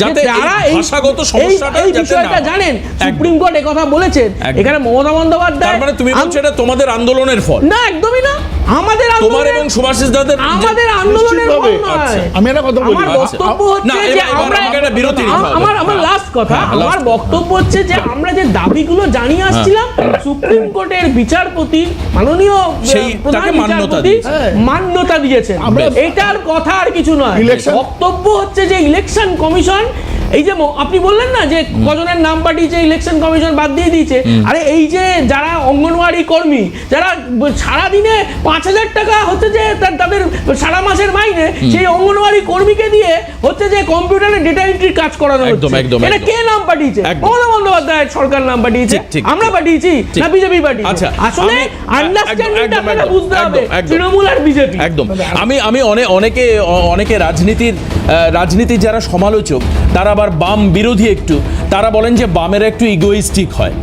যাতে যারা ভাষাগত সমস্যাটা এই বিষয়টা জানেন, সুপ্রিম কোর্ট একথা বলেছেন। এখানে মমতা বন্দ্যোপাধ্যায়, তার মানে তুমি বলছো এটা তোমাদের আন্দোলনের ফল? না, একদমই না। আমাদের তোমার এবং সুভাষিস দাদের আন্দোলনের ফল নয়। আমি একটা কথা বলি, আমার বক্তব্য হচ্ছে যে আমরা আমার লাস্ট কথা, আমার বক্তব্য হচ্ছে যে আমরা যে দাবিগুলো জানিয়ে আসছিলাম, সুপ্রিম কোর্টের বিচারপতি মাননীয় প্রধান বিচারপতি মান্যতা দিয়েছেন। এটার কথা আর কিছু নয়। বক্তব্য হচ্ছে যে ইলেকশন কমিশন, এই যে আপনি বললেন না যে কজনের নাম পাঠিয়েছে ইলেকশন কমিশন বাদ দিয়ে দিয়েছে, আরে এই যে যারা অঙ্গনওয়াড়ি কর্মী, যারা সারাদিনে 5,000 টাকা হচ্ছে যে তাদের সারা মাসের মাইনে, সেই অঙ্গনওয়াড়ি কর্মীকে দিয়ে হচ্ছে যে কম্পিউটারে ডেটা এন্ট্রির কাজ করানো হচ্ছে। এটা কে নাম পাঠিয়েছে? মমতা বন্দ্যোপাধ্যায় সরকার নাম পাঠিয়েছে, আমরা পাঠিয়েছি না বিজেপি পাঠিয়েছে? আসলে আন্ডারস্ট্যান্ডিংটা আপনাকে বুঝতে হবে, তৃণমূল আর বিজেপি। একদম। আমি অনেকে রাজনীতির যারা সমালোচক, তারা আবার বাম বিরোধী একটু, তারা বলেন যে বামেরা একটু ইগোইস্টিক হয়।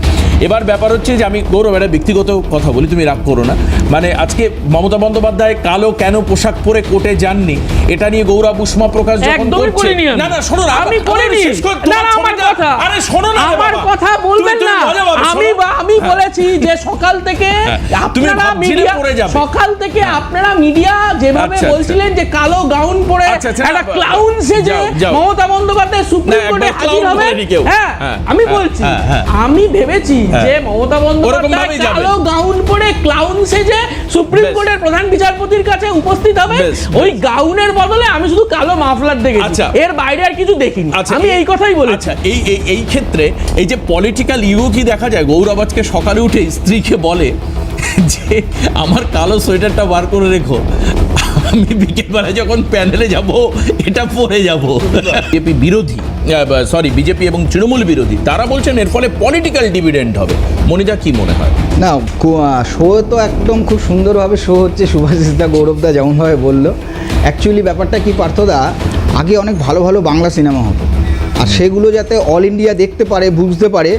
এবার ব্যাপার হচ্ছে যে আমি গৌরব একটা ব্যক্তিগত কথা বলি, তুমি রাগ করো না। মানে আজকে মমতা বন্দ্যোপাধ্যায় কালো কেন পোশাক পরে কোর্টে যাননি, এটা নিয়ে গৌরব উষ্মা প্রকাশ যখন করছে, না না শোনো না, আমি করিনি, না না আমার কথা, আরে শোনো না, আমার কথা বলবেন না। আমি বলেছি যে সকাল থেকে আপনারা মিডিয়া, সকাল থেকে আপনারা মিডিয়া যেভাবে বলছিলেন যে কালো গাউন পরে একটা ক্লাউন সেজে মমতা বন্দ্যোপাধ্যায় সুপ্রিম কোর্টে হাজির হবে, হ্যাঁ আমি বলছি, আমি ভেবেছি যে মমতা বন্দ্যোপাধ্যায় কালো গাউন পরে ক্লাউন সেজে সুপ্রিম কোর্টের প্রধান বিচারপতির কাছে উপস্থিত হবে। ওই গাউনের বদলে আমি শুধু কালো মাফলার দেখেছি, এর বাইরে আর কিছু দেখিনি। আমি এই কথাই বলেছি। এই ক্ষেত্রে এই যে পলিটিক্যাল ইগো কি দেখা যায়, গৌরব আজকে সকালে উঠে স্ত্রীকে বলে যে আমার কালো সোয়েটারটা বার করে রেখো, আমি বিকেলবেলা যখন প্যানেলে যাব এটা পরে যাব। বিজেপি এবং তৃণমূল বিরোধী তারা বলছেন এর ফলে পলিটিক্যাল ডিভিডেন্ড হবে। মনিদা কি মনে হয়? না, শো তো একদম খুব সুন্দরভাবে শো হচ্ছে, সুভাষিসদা গৌরবদা যেমনভাবে বললো। অ্যাকচুয়ালি ব্যাপারটা কি পার্থদা, আগে অনেক ভালো ভালো বাংলা সিনেমা হতো, আর সেগুলো যাতে অল ইন্ডিয়া দেখতে পারে, বুঝতে পারে,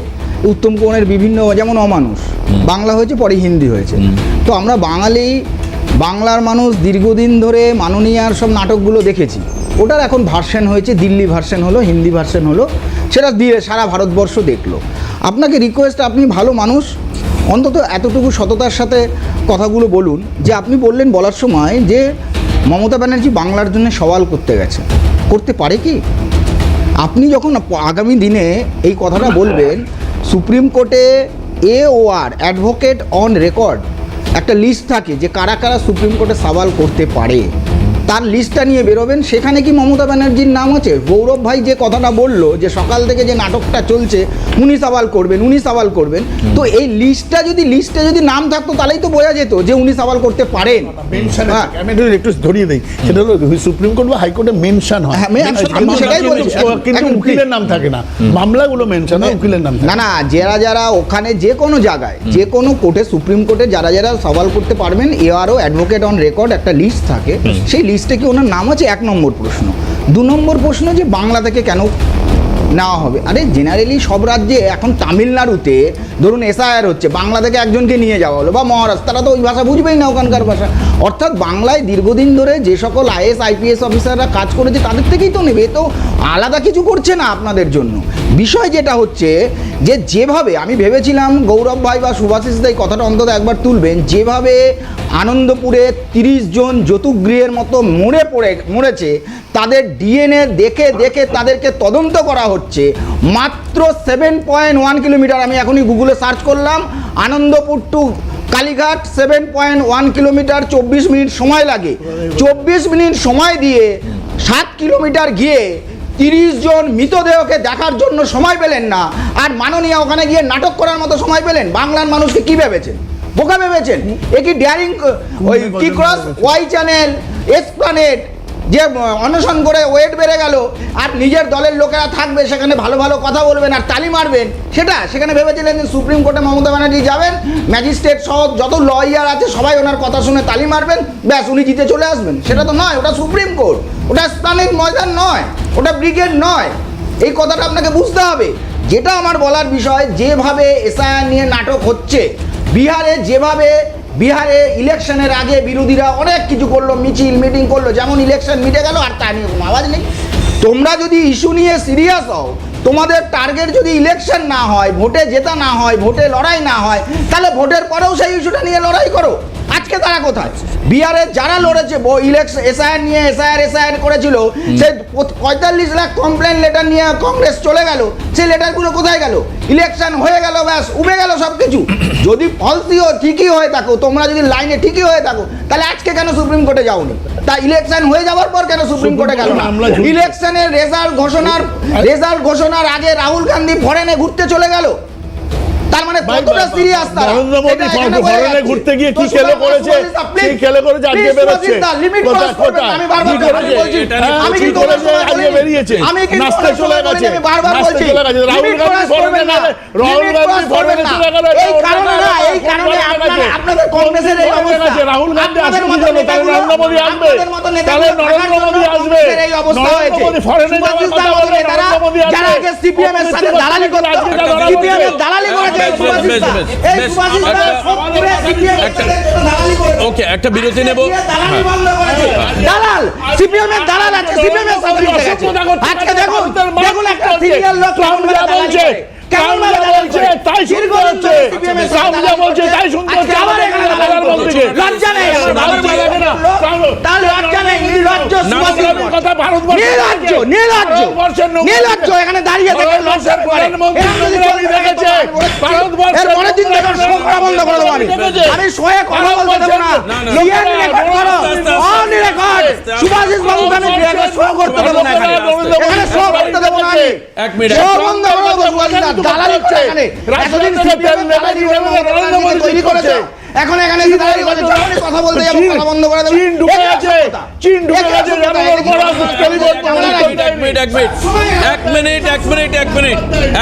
উত্তম কোণের বিভিন্ন, যেমন অমানুষ বাংলা হয়েছে, পরে হিন্দি হয়েছে। তো আমরা বাংলার মানুষ দীর্ঘদিন ধরে মাননীয়ার সব নাটকগুলো দেখেছি। ওটার এখন ভার্সন হয়েছে, দিল্লি ভার্সন হলো, হিন্দি ভার্সন হলো, সেটা দিয়ে সারা ভারতবর্ষ দেখলো। আপনাকে রিকোয়েস্ট, আপনি ভালো মানুষ, অন্তত এতটুকু সততার সাথে কথাগুলো বলুন। যে আপনি বললেন বলার সময় যে মমতা ব্যানার্জি বাংলার জন্য সওয়াল করতে গেছে, করতে পারে কি? আপনি যখন আগামী দিনে এই কথাটা বলবেন, সুপ্রিম কোর্টে AOR অ্যাডভোকেট অন রেকর্ড একটা লিস্ট থাকে যে কারা কারা সুপ্রিম কোর্টে সওয়াল করতে পারে, তার লিস্টটা নিয়ে বেরোবেন। সেখানে কি মমতা ব্যানার্জির নাম আছে? গৌরব ভাই যে কথাটা বললো যে সকাল থেকে যে নাটকটা চলছে, উনি সওয়াল করবেন, তো এই লিস্টে যদি নাম থাকতো তাহলেই তো বোঝা যেত যে উনি সওয়াল করতে পারেন। আমি একটু ধরিয়ে দিই, সেটা হলো সুপ্রিম কোর্ট বা হাইকোর্টে মেনশন হয়, আমি সেটাই বলছি, কিন্তু উকিলের নাম থাকে না, মামলাগুলো মেনশন হয়, উকিলের নাম থাকে না। যারা ওখানে যে কোনো জায়গায়, যে কোনো কোর্টে, সুপ্রিম কোর্টে যারা সওয়াল করতে পারবেন, ARO অ্যাডভোকেট অন রেকর্ড একটা লিস্ট থাকে, সেই লিস্টে কি ওনার নাম আছে? 1 নম্বর প্রশ্ন। 2 নম্বর প্রশ্ন যে বাংলা থেকে কেন নেওয়া হবে? আরে জেনারেলি সব রাজ্যে, এখন তামিলনাড়ুতে ধরুন SIR হচ্ছে, বাংলা থেকে একজনকে নিয়ে যাওয়া হলো, বা মহারাষ্ট্র, তারা তো ওই ভাষা বুঝবেই না, ওখানকার ভাষা। অর্থাৎ বাংলায় দীর্ঘদিন ধরে যে সকল IAS IPS অফিসাররা কাজ করেছে তাদের থেকেই তো নেবে, তো আলাদা কিছু করছে না আপনাদের জন্য। বিষয় যেটা হচ্ছে যে যেভাবে আমি ভেবেছিলাম গৌরব ভাই বা সুভাষিস দা এই কথাটা অন্তত একবার তুলবেন, যেভাবে আনন্দপুরে 30 জন যতুগৃহের মতো মরেছে, তাদের DNA দেখে তাদেরকে তদন্ত করা হচ্ছে। মাত্র 7.1 কিলোমিটার, আমি এখনই গুগলে সার্চ করলাম, Anandapur to Kalighat 7.1 kilometre, 24 minute সময় লাগে। 24 মিনিট সময় দিয়ে 7 কিলোমিটার গিয়ে 30 জন মৃতদেহকে দেখার জন্য সময় পেলেন না, আর মাননীয় ওখানে গিয়ে নাটক করার মতো সময় পেলেন। বাংলার মানুষকে কি ভেবেছেন? বোকা ভেবেছেন? এ কি ডেয়ারিং, ওই কি ক্রস ওয়াই চ্যানেল, এসপ্ল্যানেড যে অনশন করে ওয়েট বেড়ে গেল, আর নিজের দলের লোকেরা থাকবে সেখানে, ভালো ভালো কথা বলবেন আর তালি মারবেন, সেখানে ভেবেছিলেন যে সুপ্রিম কোর্টে মমতা ব্যানার্জি যাবেন, ম্যাজিস্ট্রেট সহ যত লয়ার আছে সবাই ওনার কথা শুনে তালি মারবেন, ব্যাস উনি জিতে চলে আসবেন। সেটা তো নয়, ওটা সুপ্রিম কোর্ট, ওটা স্প্ল্যানেড ময়দান নয়, ওটা ব্রিগেড নয়। এই কথাটা আপনাকে বুঝতে হবে। যেটা আমার বলার বিষয়, যেভাবে SIR নিয়ে নাটক হচ্ছে, বিহারে ইলেকশনের আগে বিরোধীরা অনেক কিছু করলো, মিছিল মিটিং করলো, যেমন ইলেকশন মিটে গেল আর তা নিয়ে কোনো আওয়াজ নেই। তোমরা যদি ইস্যু নিয়ে সিরিয়াস হও, তোমাদের টার্গেট যদি ইলেকশন না হয়, ভোটে জেতা না হয়, ভোটে লড়াই না হয়, তাহলে ভোটের পরেও সেই ইস্যুটা নিয়ে লড়াই করো। আজকে তারা কোথায়? বিহারে যারা লড়েছে ইলেকশন এসআইআর নিয়ে এসআইআর করেছিল, সেই 45 লাখ কমপ্লেন লেটার নিয়ে কংগ্রেস চলে গেল, সেই লেটারগুলো কোথায় গেল? ইলেকশন হয়ে গেল, ব্যাস উবে গেল সব কিছু। যদি ফলসিও ঠিকই হয়ে থাকো, তোমরা যদি লাইনে ঠিকই হয়ে থাকো, তাহলে আজকে কেন সুপ্রিম কোর্টে যাওনি? তা ইলেকশন হয়ে যাওয়ার পর কেন সুপ্রিম কোর্টে গেল না? ইলেকশনের রেজাল্ট ঘোষণার আগে রাহুল গান্ধী ফরেনে ঘুরতে চলে গেল। তার মানে কতটা সিরিয়াস তারা? নরেন্দ্র মোদী ফরেনে ঘুরতে গিয়ে কি খেলে করেছে, কি খেলে করেছে আজকে বেরোচ্ছে। আমি বারবার বলছি, আমি কি করেছে আজকে বেরিয়েছে, নাচতে চলে গেছে, বারবার বলছি রাহুল গান্ধী ফরেনে গেলে, রাহুল গান্ধী ফরেনে চলে গেল। এই কারণে না, এই কারণে আপনাদের কংগ্রেসের এই অবস্থা। রাহুল গান্ধী আসবে না, তাহলে নরেন্দ্র মোদী আসবে, তাহলে নরেন্দ্র মোদী আসবে। এই অবস্থা হয়েছে ফরেনে যাওয়ার কথা বলে নরেন্দ্র মোদী আসবে। যারা আগে সিপিএম এর সাথে দালালি করতে, সিপিএম এর দালালি করেছে, ওকে একটা বিরতি নেব। দালাল সিপিএম এর দালাল আছে, সিপিএম এর সাথে আজকে দেখুন দেখুন একটা সিরিয়াল লোক কেমন বলছে, কেমন বলছে তাই শুনতে হচ্ছে, সামনে বলছে তাই শুনতে হচ্ছে। আবার এখানে লজ্জা নেই, তার লজ্জা নেই, নির্লজ্জ কথা ভারতবর্ষ, নির্লজ্জ এখানে দাঁড়িয়ে থেকে লজ্জার পরে দেখেছে ভারতবর্ষের মনে দিন দেখো শো করা বন্ধ করে দেবো। আমি শোয়ে কথা বলতে দেবো না, সিএন রেকর্ড করো, অন রেকর্ড। সুভাষিস বাবু আমি শো করতে দেবো না, এখানে শো করতে দেবো না। এক মিনিট শো বন্ধ করে দেবো। সুভাষিস দালাল হচ্ছে এখানে, এতদিন সিপিএম দালালি নরেন্দ্র মোদী তৈরি করেছে, এখন এখানে এসে দালালি করছে। যখনই কথা বলতে যাবো কথা বন্ধ করে দেবো। চীন ঢুকে আছে, চীন ঢুকে আছে,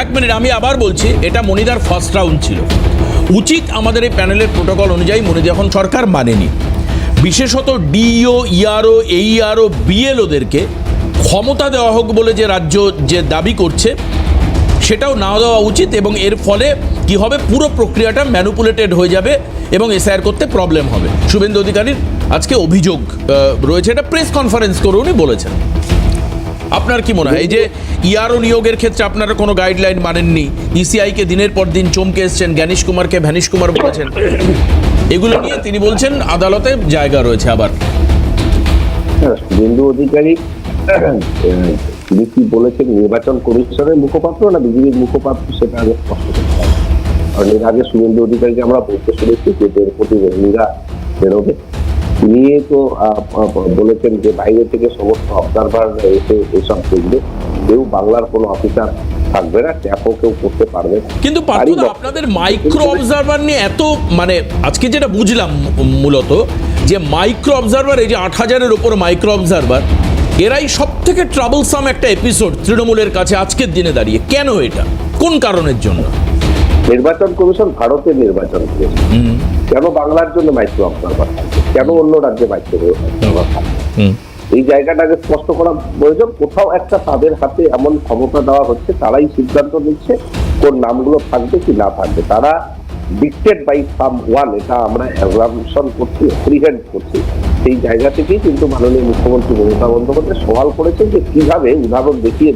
এক মিনিট আমি আবার বলছি, এটা মনিদার ফার্স্ট রাউন্ড ছিল। উচিত আমাদের এই প্যানেলের প্রোটোকল অনুযায়ী মনিদা এখন সরকার মানেনি, বিশেষত ডিইও, ইআরও, এইআরও, বিএলওদেরকে ক্ষমতা দেওয়া হোক বলে যে রাজ্য যে দাবি করছে সেটাও না দেওয়া উচিত, এবং এর ফলে কি হবে, পুরো প্রক্রিয়াটা ম্যানুপুলেটেড হয়ে যাবে এবং এসআইআর করতে প্রবলেম হবে। শুভেন্দু অধিকারীর আজকে অভিযোগ রয়েছে, এটা প্রেস কনফারেন্স করে উনি বলেছেন। আপনার কি মনে হয় এই যে ইআরও নিয়োগের ক্ষেত্রে আপনারা কোনো গাইডলাইন মানেননি, ইসিআইকে দিনের পর দিন চমকে এসছেন, জ্ঞানীশ কুমারকে ভ্যানিশ কুমার বলেছেন, এগুলো নিয়ে তিনি বলছেন আদালতে জায়গা রয়েছে। আবার শুভেন্দু অধিকারী তিনি কি বলেছেন, নির্বাচন কমিশনের মুখপাত্র না বিজেপির মুখপাত্র, সেটা আগে স্পষ্ট করতে হবে। কারণ এর আগে শুভেন্দু অধিকারীকে আমরা বলতে শুনেছি যে এর প্রতিবেদনীরা বেরোবে, তিনি তো বলেছেন যে বাইরে থেকে সমস্ত অবজারভার এসে এসব দেখবে, কেউ বাংলার কোনো অফিসার থাকবে না, ট্যাপও কেউ করতে পারবে না। কিন্তু আপনাদের মাইক্রো অবজারভার নিয়ে এত, মানে আজকে যেটা বুঝলাম মূলত যে মাইক্রো অবজারভার, এই যে 8,000-এর উপর মাইক্রো অবজারভার, এরাই সব থেকে ট্রাবলসাম একটা এপিসোড তৃণমূলের কাছে আজকের দিনে দাঁড়িয়ে। কেন এটা, কোন কারণের জন্য? নির্বাচন কমিশন ভারতের নির্বাচন করেছে, কেন বাংলার জন্য মাইক্রো অবজারভার থাকবে, কেন অন্য রাজ্যে মাইক্রো অবজারভার থাকবে? এই জায়গাটাকে স্পষ্ট করা প্রয়োজন। কোথাও একটা তাদের হাতে এমন ক্ষমতা দেওয়া হচ্ছে, তারাই সিদ্ধান্ত নিচ্ছে কোন নামগুলো থাকবে কি না থাকবে। তারা ডিক্টেড বাই সাম ওয়ান, এটা আমরা অ্যাজাম্পশন করছি, ফ্রিহ্যান্ড করছি। সেই জায়গা থেকেই কিন্তু মাননীয় মুখ্যমন্ত্রী মমতা বন্দ্যোপাধ্যায় সওয়াল করেছেন যে কিভাবে, উদাহরণ দেখিয়ে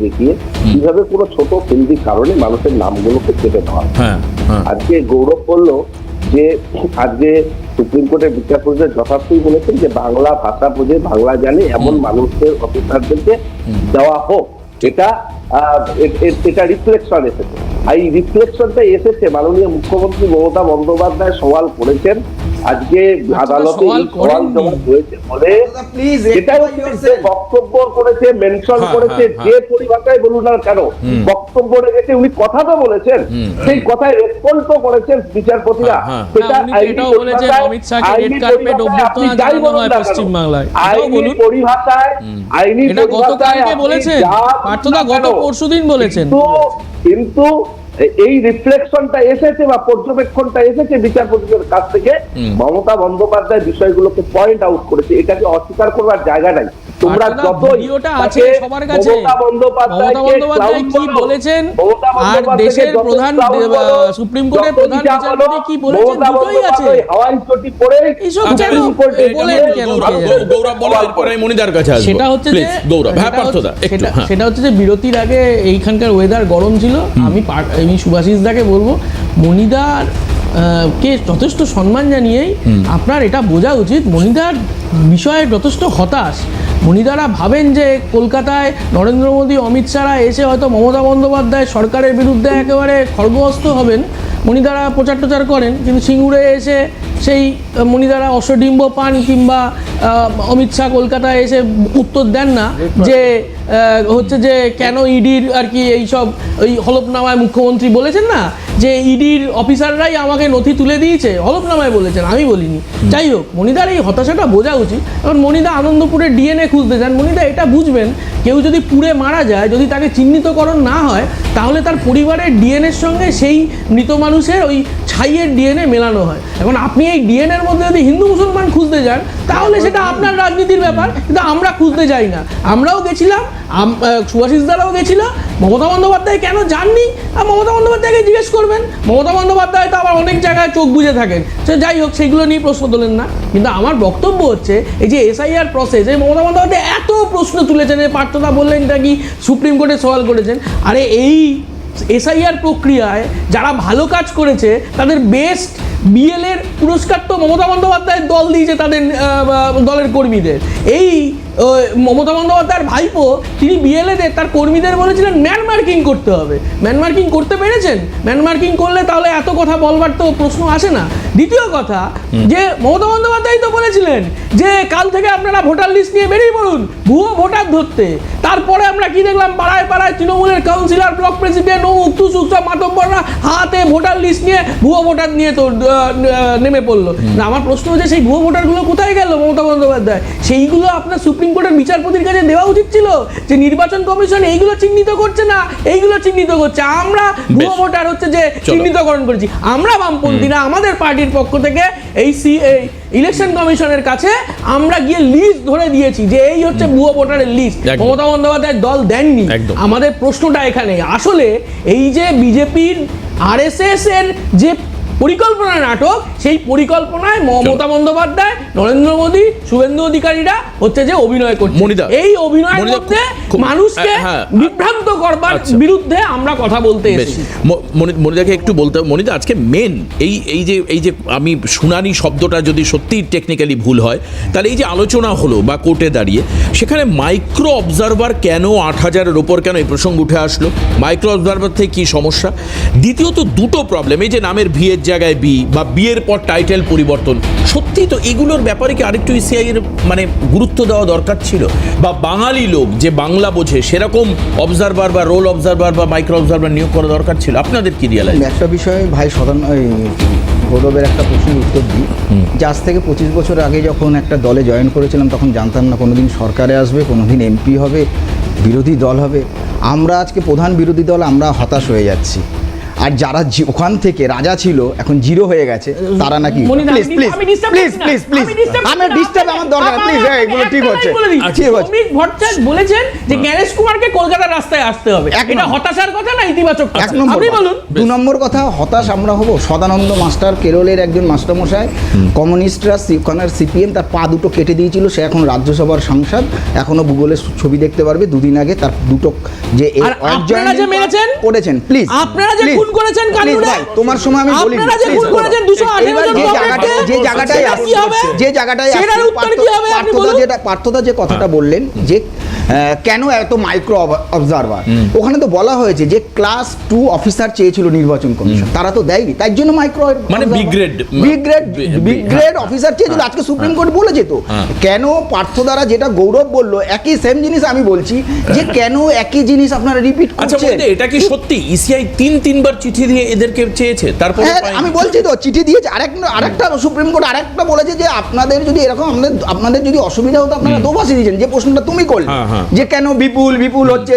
কিভাবে কোনো ছোট কেন্দ্রিক কারণে মানুষের নামগুলোকে কেটে দেওয়া। আজকে গৌরব বলল যে আজকে সুপ্রিম কোর্টের বিচারপতিরা যথার্থই বলেছেন যে বাংলা ভাষা বোঝে, বাংলা জানে এমন মানুষদের অফিসারদেরকে দেওয়া হোক। এটা রিফ্লেকশন এসেছে, এই রিফ্লেকশনটা এসেছে মাননীয় মুখ্যমন্ত্রী মমতা বন্দ্যোপাধ্যায় সওয়াল করেছেন আজকে আদালতে। এই সওয়াল জমা হয়েছে বলে এটাও বক্তব্য করেছে, মেনশন করেছে, যে পরিভাষায় বলুন না কেন বক্তব্য রেখেছে, উনি কথা তো বলেছেন, সেই কথায় রেসপন্ড তো করেছেন বিচারপতিরা। সেটা আইনি পরিভাষায়, আইনি পরিভাষায় বলেছেন, পার্থদা গত পরশুদিন বলেছেন। কিন্তু এই রিফ্লেকশনটা এসেছে বা পর্যবেক্ষণটা এসেছে বিচারপতিদের কাছ থেকে। মমতা বন্দ্যোপাধ্যায় বিষয়গুলোকে পয়েন্ট আউট করেছে, এটাকে অস্বীকার করবার জায়গা নাই। তোমরা যত ভিডিওটা আছে সবার কাছে, মমতা বন্দ্যোপাধ্যায় কি বলেছেন আর দেশের প্রধান সুপ্রিম কোর্টের প্রধান বিচারপতি কি বলেছেন দুটোই আছে। হাওয়াই চটি পড়ে এইসব কেন বলেন কেন? গৌরব বলো, এরপরে মনিদার কাছে আসবো। সেটা হচ্ছে যে গৌরব, হ্যাঁ পার্থদা একটু, হ্যাঁ। সেটা হচ্ছে যে বিরতির আগে এইখানকার ওয়েদার গরম ছিল। আমি সুভাষিস দাকে বলবো, মনিদার কে যথেষ্ট সম্মান জানিয়েই আপনার এটা বোঝা উচিত মনিদার বিষয়ে যথেষ্ট হতাশ। মনিদারা ভাবেন যে কলকাতায় নরেন্দ্র মোদী, অমিত শাহরা এসে হয়তো মমতা বন্দ্যোপাধ্যায় সরকারের বিরুদ্ধে একেবারে খড়গহস্ত হবেন। মনিদারা প্রচার টোচার করেন, কিন্তু সিঙ্গুরে এসে সেই মনিদারা অশ্বডিম্ব পান কিংবা অমিত শাহ কলকাতায় এসে উত্তর দেন না যে হচ্ছে যে কেন ইডির আর কি এইসব ওই হলফনামায় মুখ্যমন্ত্রী বলেছেন না যে ইডির অফিসাররাই আমাকে নথি তুলে দিয়েছে, হলফনামায় বলেছেন, আমি বলিনি। যাই হোক, মনিদার এই হতাশাটা বোঝা উচিত। এখন মনিদা আনন্দপুরের ডিএনএ খুঁজতে যান, মনিদা এটা বুঝবেন কেউ যদি পুড়ে মারা যায়, যদি তাকে চিহ্নিতকরণ না হয়, তাহলে তার পরিবারের ডিএনএর সঙ্গে সেই মৃত মানুষের ওই ছাইয়ের ডিএনএ মেলানো হয়। এখন আপনি এই ডিএনএর মধ্যে যদি হিন্দু মুসলমান খুঁজতে যান, তাহলে সেটা আপনার রাজনীতির ব্যাপার, কিন্তু আমরা খুঁজতে যাই না। আমরাও গেছিলাম, সুভাষিস দারাও গেছিল, মমতা বন্দ্যোপাধ্যায় কেন যাননি? আর মমতা বন্দ্যোপাধ্যায়কে জিজ্ঞেস করবেন। মমতা বন্দ্যোপাধ্যায় তো আবার অনেক জায়গায় চোখ বুজে থাকেন, সে যাই হোক, সেইগুলো নিয়ে প্রশ্ন তোলেন না। কিন্তু আমার বক্তব্য হচ্ছে এই যে এসআইআর প্রসেস, এই মমতা বন্দ্যোপাধ্যায় এত প্রশ্ন তুলেছেন, এই পার্থদা বললেন এটা কি সুপ্রিম কোর্টে সওয়াল করেছেন। আরে এই এসআইআর প্রক্রিয়ায় যারা ভালো কাজ করেছে তাদের বেস্ট বিএলএর পুরস্কার তো মমতা বন্দ্যোপাধ্যায়ের দল দিয়েছে তাদের দলের কর্মীদের। এই মমতা বন্দ্যোপাধ্যায়ের ভাইপো তিনি বিএলএদের তার কর্মীদের বলেছিলেন ম্যান মার্কিং করতে হবে। ম্যান মার্কিং করতে পেরেছেন? ম্যান মার্কিং করলে তাহলে এত কথা বলবার তো প্রশ্ন আসে না। দ্বিতীয় কথা, যে মমতা বন্দ্যোপাধ্যায় তো বলেছিলেন যে কাল থেকে আপনারা ভোটার লিস্ট নিয়ে বেরিয়ে পড়ুন ভুয়ো ভোটার ধরতে। তারপরে আমরা কি দেখলাম, পাড়ায় পাড়ায় তৃণমূলের কাউন্সিলর, ব্লক প্রেসিডেন্ট ও উক্ত মাতব্বররা হাতে ভোটার লিস্ট নিয়ে ভুয়ো ভোটার নিয়ে তো নেমে পড়লো। না, আমার প্রশ্ন হচ্ছে সেই ভুয়ো ভোটারগুলো কোথায় গেল মমতা বন্দ্যোপাধ্যায়? সেইগুলো আপনার সুপ্রিম কোর্টের বিচারপতির কাছে দেওয়া উচিত ছিল যে নির্বাচন কমিশন এইগুলো চিহ্নিত করছে না, এইগুলো চিহ্নিত করছে, আমরা ভুয়ো ভোটার হচ্ছে যে চিহ্নিতকরণ করেছি। আমরা বামপন্থীরা আমাদের পার্টির পক্ষ থেকে এই ইলেকশন কমিশনের কাছে আমরা গিয়ে লিস্ট ধরে দিয়েছি যে এই হচ্ছে ভুয়ো ভোটারের লিস্ট। মমতা বন্দ্যোপাধ্যায়ের দল দেননি। আমাদের প্রশ্নটা এখানে, আসলে এই যে বিজেপির আরএসএস এর যে পরিকল্পনা নাটক, সেই পরিকল্পনায় মমতা বন্দ্যোপাধ্যায়, নরেন্দ্র মোদী, শুভেন্দু অধিকারীরা হচ্ছে যে অভিনয় করছে। এই অভিনয়ের মধ্যে মানুষকে বিভ্রান্ত করবার বিরুদ্ধে আমরা কথা বলতে এসেছি। মনিদাকে একটু বলতে, মনিদা আজকে মেন এই যে আমি শুনানি শব্দটা যদি সত্যি টেকনিক্যালি ভুল হয়, তাহলে এই যে আলোচনা হলো বা কোর্টে দাঁড়িয়ে, সেখানে মাইক্রো অবজারভার কেন 8,000-এর ওপর কেন এই প্রসঙ্গ উঠে আসলো? মাইক্রো অবজারভার থেকে কী সমস্যা? দ্বিতীয়ত দুটো প্রবলেম, এই যে নামের ভি এর জায়গায় বি বা বিয়ের পর টাইটেল পরিবর্তন, সত্যি তো এগুলোর ব্যাপারে কি আরেকটু ইসিআই এর মানে গুরুত্ব দেওয়া দরকার ছিল? বা বাঙালি লোক যে বাংলা বোঝে সেরকম অবজারভার বা রোল অবজারভার বা মাইক্রো অবজারভার নিয়োগ করা দরকার ছিল? আপনাদের কি রিয়ালাইজ? একটা বিষয়ে ভাই গৌরবের একটা প্রশ্নের উত্তর দিই যে আজ থেকে 25 বছর আগে যখন একটা দলে জয়েন করেছিলাম, তখন জানতাম না কোনোদিন সরকারে আসবে, কোনোদিন এমপি হবে, বিরোধী দল হবে। আমরা আজকে প্রধান বিরোধী দল, আমরা হতাশ হয়ে যাচ্ছি। আর যারা ওখান থেকে রাজা ছিল এখন জিরো হয়ে গেছে, তারা নাকি আমার দরকার, প্লিজ, এগুলো ঠিক হচ্ছে। ভট্টাচার্য বলেছেন যে জ্ঞানেশ কুমারকে কলকাতার রাস্তায় আসতে হবে, এটা হতাশার কথা না ইতিবাচক? আপনি বলুন। 2 নম্বর কথা, হতাশ আমরা হব। সদানন্দ মাস্টার, কেরলের একজন মাস্টারমশাই, কমিউনিস্টরা ওখানের সিপিএম তার পা দুটো কেটে দিয়েছিল, সে এখন রাজ্যসভার সাংসদ, এখনো গুগলের ছবি দেখতে পারবে। 2 দিন আগে তার দুটো যে করেছেন, প্লিজ আপনারা যে খুন করেছেন কানুনে, তোমার সময় আমি বলি, আপনারা যে খুন করেছেন 218 জন, যে জায়গাটায় সেটার উত্তর কি হবে আপনি বলুন। পার্থদা যে কথাটা বললেন যে কেন এত মাইক্রো অবজারভার, ওখানে তো বলা হয়েছে যে ক্লাস 2 অফিসার চেয়েছিল নির্বাচন কমিশন, তারা তো দেয়নি, তাই জন্য মাইক্রো মানে বিগ গ্রেড অফিসার চেয়েছিল। আজকে সুপ্রিম কোর্ট বলেছে তো কেন পার্থদারা যেটা গৌরব বললো, একই সেম জিনিস আমি বলছি যে কেন একই জিনিস আপনারা রিপিট করছেন। আচ্ছা, এটা কি সত্যি ইসিআই 3-3বার চিঠি দিয়ে এদেরকে চেয়েছে? তারপর আমি বলছি তো চিঠি দিয়েছে। আরেকটা সুপ্রিম কোর্ট আরেকটা বলেছে যে আপনাদের যদি এরকম আপনাদের যদি অসুবিধা হতো আপনারা দোভাষী দিয়েছেন, যে প্রশ্নটা তুমি করলে যে কেন বিপুল হচ্ছে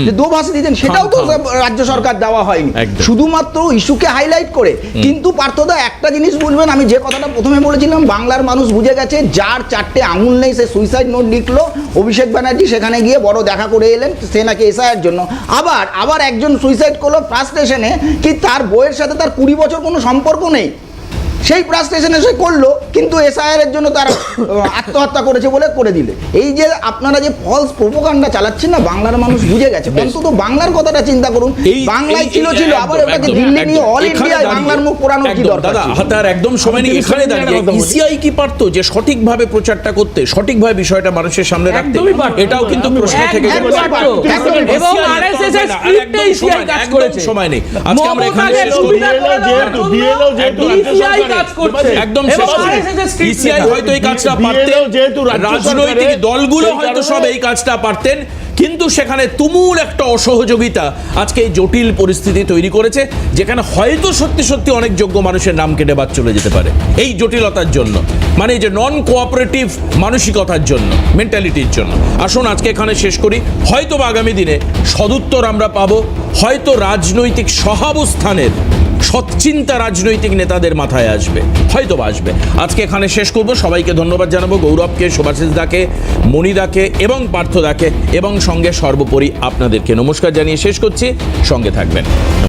যে দোভাষী দিতেন, সেটাও তো রাজ্য সরকার দেওয়া হয়নি, শুধুমাত্র ইস্যুকে হাইলাইট করে। কিন্তু পার্থদা একটা জিনিস বুঝবেন, আমি যে কথাটা প্রথমে বলেছিলাম, বাংলার মানুষ বুঝে গেছে, যার 4টে আঙুল নেই সে সুইসাইড নোট লিখলো। অভিষেক ব্যানার্জি সেখানে গিয়ে বড় দেখা করে এলেন, সে নাকি এসআইয়ের জন্য। আবার একজন সুইসাইড করলো ফ্রাস্ট্রেশনে, কি তার বইয়ের সাথে তার 20 বছর কোনো সম্পর্ক নেই, সেই ফ্রাস্ট্রেশনে সে করলো, কিন্তু এসআইআর জন্য তার আত্মহত্যা করেছে বলে করে দিলে। এই যে আপনারা যে ফলস প্রোপাগান্ডা চালাচ্ছেন না, বাংলার মানুষ বুঝে গেছে। অন্তত বাংলার কথাটা চিন্তা করুন, বাংলায় ছিল আবার ওটাকে দিল্লি নিয়ে অল ইন্ডিয়ায় বাংলার মুখ পোড়ানোর কি দরকার? দাদা হাতার একদম সময় নেই। এখানে দাঁড়িয়ে ইসিআই কি পারতো যে সঠিকভাবে প্রচারটা করতে, সঠিকভাবে বিষয়টা মানুষের সামনে রাখতে? এটাও কিন্তু প্রশ্ন থেকে এবং আরএসএস এর স্ক্রিপ্টে ইসিআই কাজ করেছে। সময় নেই, আজকে আমরা এখানে শেষ করব। একদম ইসিআই হয়তো এই কাজটা পারতেন, রাজনৈতিক দলগুলো হয়তো সব এই কাজটা পারতেন, কিন্তু সেখানে তুমুল একটা অসহযোগিতা আজকে এই জটিল পরিস্থিতি তৈরি করেছে, যেখানে হয়তো সত্যি অনেক যোগ্য মানুষের নাম কেটে বাদ চলে যেতে পারে এই জটিলতার জন্য, মানে যে নন কোঅপারেটিভ মানসিকতার জন্য, মেন্টালিটির জন্য। আসুন আজকে এখানে শেষ করি। হয়তো আগামী দিনে সদুত্তর আমরা পাবো, হয়তো রাজনৈতিক সহাবস্থানের সৎচিন্তা রাজনৈতিক নেতাদের মাথায় আসবে, হয়তো আসবে। আজকে এখানে শেষ করব। সবাইকে ধন্যবাদ জানাবো, গৌরবকে, শুভাশিস দাকে, মণিদাকে এবং পার্থদাকে, এবং সঙ্গে সর্বোপরি আপনাদেরকে নমস্কার জানিয়ে শেষ করছি। সঙ্গে থাকবেন।